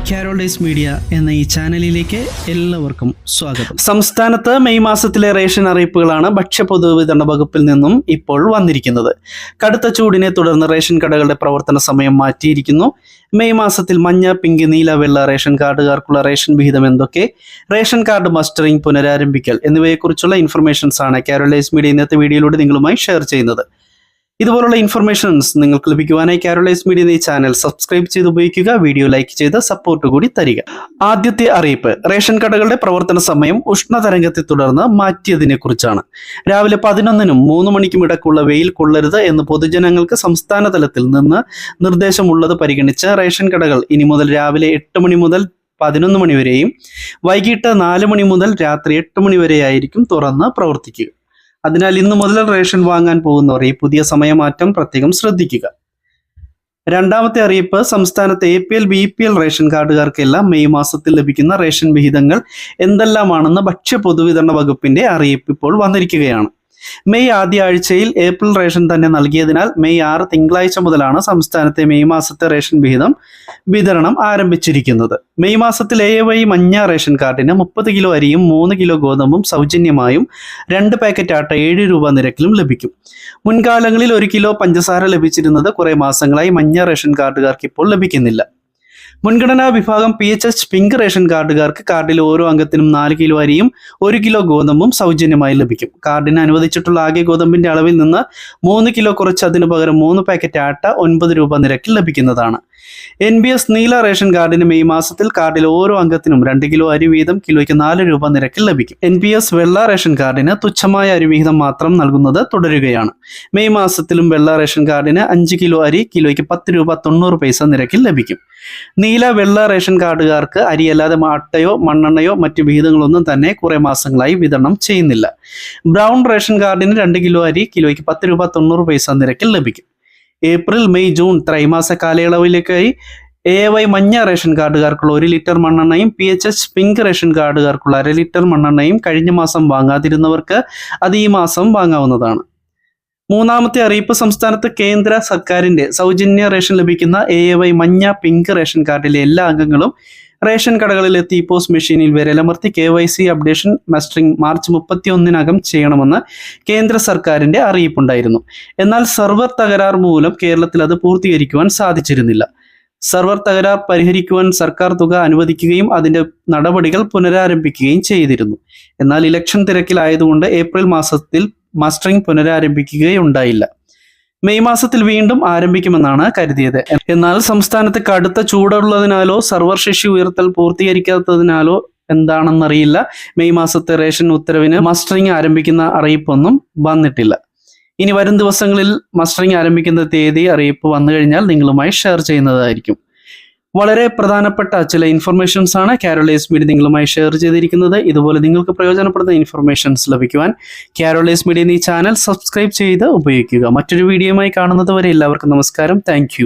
കാരോളൈസ് media എന്ന ഈ ചാനലിലേക്ക് എല്ലാവർക്കും സ്വാഗതം. സംസ്ഥാനത്ത് മെയ് മാസത്തിലെ റേഷൻ അറിയിപ്പുകളാണ് ഭക്ഷ്യ പൊതുവിതരണ വകുപ്പിൽ നിന്നും ഇപ്പോൾ വന്നിരിക്കുന്നത്. കടുത്ത ചൂടിനെ തുടർന്ന് റേഷൻ കടകളുടെ പ്രവർത്തന സമയം മാറ്റിയിരിക്കുന്നു. മെയ് മാസത്തിൽ മഞ്ഞ, പിങ്ക്, നീല, വെള്ള റേഷൻ കാർഡുകാർക്കുള്ള റേഷൻ വിഹിതം എന്തൊക്കെ, റേഷൻ കാർഡ് മസ്റ്ററിംഗ് പുനരാരംഭിക്കൽ എന്നിവയെക്കുറിച്ചുള്ള ഇൻഫർമേഷൻസ് ആണ് കാരോളൈസ് മീഡിയ ഇന്നത്തെ വീഡിയോയിലൂടെ നിങ്ങളുമായി ഷെയർ ചെയ്യുന്നത്. ഇതുപോലുള്ള ഇൻഫർമേഷൻസ് നിങ്ങൾക്ക് ലഭിക്കുവാനായി കാരോളൈസ് മീഡിയ ഈ ചാനൽ സബ്സ്ക്രൈബ് ചെയ്ത് ഉപയോഗിക്കുക, വീഡിയോ ലൈക്ക് ചെയ്ത് സപ്പോർട്ട് കൂടി തരിക. ആദ്യത്തെ അറിയിപ്പ് റേഷൻ കടകളുടെ പ്രവർത്തന സമയം ഉഷ്ണതരംഗത്തെ തുടർന്ന് മാറ്റിയതിനെ കുറിച്ചാണ്. രാവിലെ 11-നും 3 മണിക്കും ഇടയ്ക്കുള്ള വെയിൽ കൊള്ളരുത് എന്ന് പൊതുജനങ്ങൾക്ക് സംസ്ഥാന തലത്തിൽ നിന്ന് നിർദ്ദേശമുള്ളത് പരിഗണിച്ച് റേഷൻ കടകൾ ഇനി മുതൽ രാവിലെ 8 മണി മുതൽ 11 മണി വരെയും വൈകിട്ട് 4 മണി മുതൽ രാത്രി 8 മണി വരെയായിരിക്കും തുറന്ന് പ്രവർത്തിക്കുക. അതിനാൽ ഇന്നു മുതൽ റേഷൻ വാങ്ങാൻ പോകുന്നവർ ഈ പുതിയ സമയമാറ്റം പ്രത്യേകം ശ്രദ്ധിക്കുക. രണ്ടാമത്തെ അറിയിപ്പ് സംസ്ഥാനത്തെ APL BPL റേഷൻ കാർഡുകാർക്കെല്ലാം മെയ് മാസത്തിൽ ലഭിക്കുന്ന റേഷൻ വിഹിതങ്ങൾ എന്തെല്ലാമാണെന്ന് ഭക്ഷ്യ പൊതുവിതരണ വകുപ്പിന്റെ അറിയിപ്പ് ഇപ്പോൾ വന്നിരിക്കുകയാണ്. മെയ് ആദ്യ ആഴ്ചയിൽ ഏപ്രിൽ റേഷൻ തന്നെ നൽകിയതിനാൽ മെയ് 6 തിങ്കളാഴ്ച മുതലാണ് സംസ്ഥാനത്തെ മെയ് മാസത്തെ റേഷൻ വിതരണം ആരംഭിച്ചിരിക്കുന്നത്. മെയ് മാസത്തിൽ AY മഞ്ഞ റേഷൻ കാർഡിന് 30 കിലോ അരിയും 3 കിലോ ഗോതമ്പും സൗജന്യമായും 2 പാക്കറ്റ് ആട്ട 7 രൂപ നിരക്കിലും ലഭിക്കും. മുൻകാലങ്ങളിൽ 1 കിലോ പഞ്ചസാര ലഭിച്ചിരുന്നത് കുറെ മാസങ്ങളായി മഞ്ഞ റേഷൻ കാർഡുകാർക്ക് ഇപ്പോൾ ലഭിക്കുന്നില്ല. മുൻഗണനാ വിഭാഗം PHH പിങ്ക് റേഷൻ കാർഡുകാർക്ക് കാർഡിൽ ഓരോ അംഗത്തിനും 4 കിലോ അരിയും 1 കിലോ ഗോതമ്പും സൗജന്യമായി ലഭിക്കും. കാർഡിന് അനുവദിച്ചിട്ടുള്ള ആകെ ഗോതമ്പിന്റെ അളവിൽ നിന്ന് 3 കിലോ കുറച്ച് അതിനു പകരം 3 പാക്കറ്റ് ആട്ട 9 രൂപ നിരക്കിൽ ലഭിക്കുന്നതാണ്. NBS നീല റേഷൻ കാർഡിന് മെയ് മാസത്തിൽ കാർഡിൽ ഓരോ അംഗത്തിനും 2 കിലോ അരി വീതം കിലോയ്ക്ക് 4 രൂപ നിരക്കിൽ ലഭിക്കും. NPS വെള്ള റേഷൻ കാർഡിന് തുച്ഛമായ അരി വിഹിതം മാത്രം നൽകുന്നത് തുടരുകയാണ്. മെയ് മാസത്തിലും വെള്ള റേഷൻ കാർഡിന് 5 കിലോ അരി കിലോയ്ക്ക് 10 രൂപ 90 പൈസ നിരക്കിൽ ലഭിക്കും. നീല വെള്ള റേഷൻ കാർഡുകാർക്ക് അരിയല്ലാതെ ആട്ടയോ മണ്ണെണ്ണയോ മറ്റു വിഹിതങ്ങളൊന്നും തന്നെ കുറെ മാസങ്ങളായി വിതരണം ചെയ്യുന്നില്ല. ബ്രൗൺ റേഷൻ കാർഡിന് 2 കിലോ അരി കിലോയ്ക്ക് 10 രൂപ 90 പൈസ നിരക്കിൽ ലഭിക്കും. ഏപ്രിൽ മെയ് ജൂൺ ത്രൈമാസ കാലയളവിലേക്കായി AY മഞ്ഞ റേഷൻ കാർഡുകാർക്കുള്ള 1 ലിറ്റർ മണ്ണെണ്ണയും PHH പിങ്ക് റേഷൻ കാർഡുകാർക്കുള്ള 1/2 ലിറ്റർ മണ്ണെണ്ണയും കഴിഞ്ഞ മാസം വാങ്ങാതിരുന്നവർക്ക് അത് ഈ മാസം വാങ്ങാവുന്നതാണ്. മൂന്നാമത്തെ അറിയിപ്പ് സംസ്ഥാനത്ത് കേന്ദ്ര സർക്കാരിന്റെ സൗജന്യ റേഷൻ ലഭിക്കുന്ന AY മഞ്ഞ പിങ്ക് റേഷൻ കാർഡിലെ എല്ലാ അംഗങ്ങളും റേഷൻ കടകളിലെത്തി POS മെഷീനിൽ വിരലമർത്തി KYC അപ്ഡേഷൻ മസ്റ്ററിംഗ് മാർച്ച് 31-നകം ചെയ്യണമെന്ന് കേന്ദ്ര സർക്കാരിന്റെ അറിയിപ്പുണ്ടായിരുന്നു. എന്നാൽ സെർവർ തകരാർ മൂലം കേരളത്തിൽ അത് പൂർത്തീകരിക്കുവാൻ സാധിച്ചിരുന്നില്ല. സെർവർ തകരാർ പരിഹരിക്കുവാൻ സർക്കാർ തുക അനുവദിക്കുകയും അതിന്റെ നടപടികൾ പുനരാരംഭിക്കുകയും ചെയ്തിരുന്നു. എന്നാൽ ഇലക്ഷൻ തിരക്കിലായതുകൊണ്ട് ഏപ്രിൽ മാസത്തിൽ മസ്റ്ററിംഗ് പുനരാരംഭിക്കുകയുണ്ടായില്ല. മെയ് മാസത്തിൽ വീണ്ടും ആരംഭിക്കുമെന്നാണ് കരുതിയത്. എന്നാൽ സംസ്ഥാനത്ത് കടുത്ത ചൂടുള്ളതിനാലോ സർവർ ശേഷി ഉയർത്തൽ പൂർത്തീകരിക്കാത്തതിനാലോ എന്താണെന്നറിയില്ല, മെയ് മാസത്തെ റേഷൻ ഉത്തരവിന് മസ്റ്ററിംഗ് ആരംഭിക്കുന്ന അറിയിപ്പൊന്നും വന്നിട്ടില്ല. ഇനി വരും ദിവസങ്ങളിൽ മസ്റ്ററിംഗ് ആരംഭിക്കുന്ന തീയതി അറിയിപ്പ് വന്നു കഴിഞ്ഞാൽ നിങ്ങളുമായി ഷെയർ ചെയ്യുന്നതായിരിക്കും. വളരെ പ്രധാനപ്പെട്ട ചില ഇൻഫർമേഷൻസ് ആണ് കാരോളൈസ് മീഡിയ നിങ്ങളുമായി ഷെയർ ചെയ്തിരിക്കുന്നത്. ഇതുപോലെ നിങ്ങൾക്ക് പ്രയോജനപ്പെടുന്ന ഇൻഫർമേഷൻസ് ലഭിക്കുവാൻ കാരോളൈസ് മീഡിയ ഈ ചാനൽ സബ്സ്ക്രൈബ് ചെയ്ത് ഉപയോഗിക്കുക. മറ്റൊരു വീഡിയോയുമായി കാണുന്നത് വരെ എല്ലാവർക്കും നമസ്കാരം. താങ്ക്